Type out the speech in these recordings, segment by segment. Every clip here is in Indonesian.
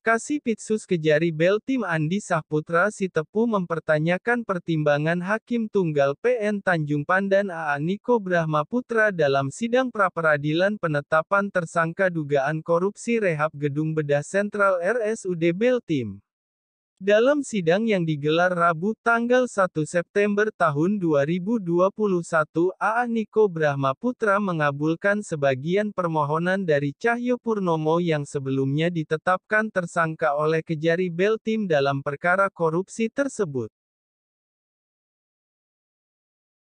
Kasipitsus Kejari Beltim Andi Sahputra Sitepu mempertanyakan pertimbangan Hakim Tunggal PN Tanjung Pandan AA Niko Brahmaputra dalam sidang pra-peradilan penetapan tersangka dugaan korupsi rehab Gedung Bedah Sentral RSUD Beltim. Dalam sidang yang digelar Rabu tanggal 1 September tahun 2021, AA Niko Brahmaputra mengabulkan sebagian permohonan dari Cahyopurnomo yang sebelumnya ditetapkan tersangka oleh Kejari Beltim dalam perkara korupsi tersebut.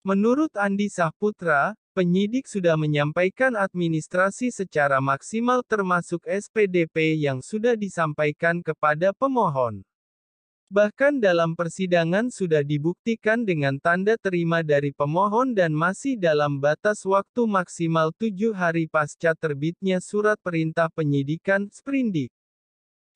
Menurut Andi Sahputra, penyidik sudah menyampaikan administrasi secara maksimal termasuk SPDP yang sudah disampaikan kepada pemohon. Bahkan dalam persidangan sudah dibuktikan dengan tanda terima dari pemohon dan masih dalam batas waktu maksimal 7 hari pasca terbitnya surat perintah penyidikan, sprindik.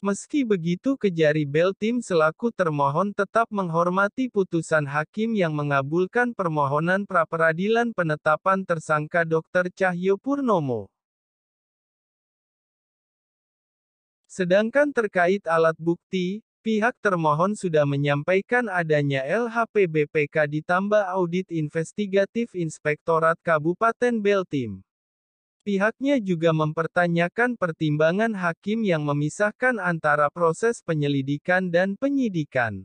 Meski begitu Kejari Beltim selaku termohon tetap menghormati putusan hakim yang mengabulkan permohonan pra-peradilan penetapan tersangka Dr. Cahyopurnomo. Sedangkan terkait alat bukti, pihak termohon sudah menyampaikan adanya LHP-BPK ditambah audit investigatif Inspektorat Kabupaten Beltim. Pihaknya juga mempertanyakan pertimbangan hakim yang memisahkan antara proses penyelidikan dan penyidikan.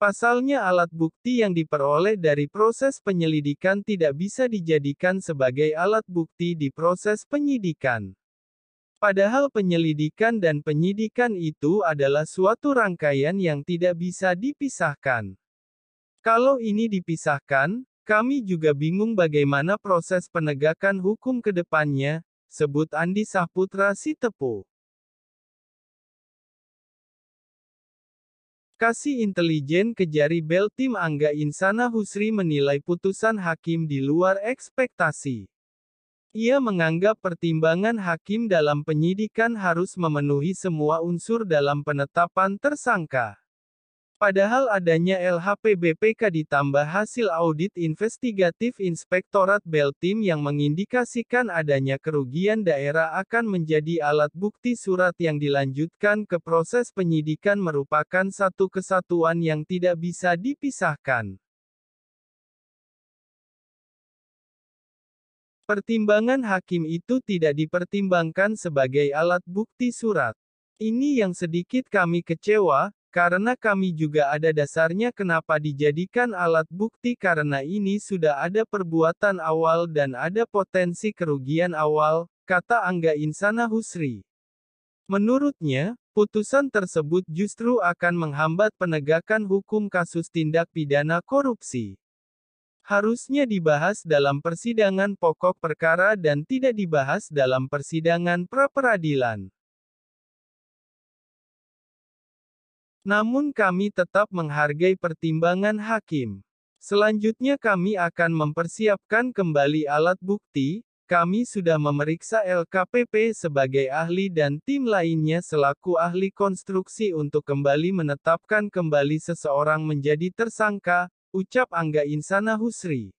Pasalnya alat bukti yang diperoleh dari proses penyelidikan tidak bisa dijadikan sebagai alat bukti di proses penyidikan. Padahal penyelidikan dan penyidikan itu adalah suatu rangkaian yang tidak bisa dipisahkan. Kalau ini dipisahkan, kami juga bingung bagaimana proses penegakan hukum ke depannya, sebut Andi Sahputra Sitepu. Kasih Intelijen Kejari Beltim Angga Insana Husri menilai putusan hakim di luar ekspektasi. Ia menganggap pertimbangan hakim dalam penyidikan harus memenuhi semua unsur dalam penetapan tersangka. Padahal adanya LHP-BPK ditambah hasil audit investigatif Inspektorat Beltim yang mengindikasikan adanya kerugian daerah akan menjadi alat bukti surat yang dilanjutkan ke proses penyidikan merupakan satu kesatuan yang tidak bisa dipisahkan. Pertimbangan hakim itu tidak dipertimbangkan sebagai alat bukti surat. Ini yang sedikit kami kecewa, karena kami juga ada dasarnya kenapa dijadikan alat bukti karena ini sudah ada perbuatan awal dan ada potensi kerugian awal, kata Angga Insana Husri. Menurutnya, putusan tersebut justru akan menghambat penegakan hukum kasus tindak pidana korupsi. Harusnya dibahas dalam persidangan pokok perkara dan tidak dibahas dalam persidangan pra-peradilan. Namun kami tetap menghargai pertimbangan hakim. Selanjutnya kami akan mempersiapkan kembali alat bukti, kami sudah memeriksa LKPP sebagai ahli dan tim lainnya selaku ahli konstruksi untuk kembali menetapkan kembali seseorang menjadi tersangka, ucap Angga Insana Husri.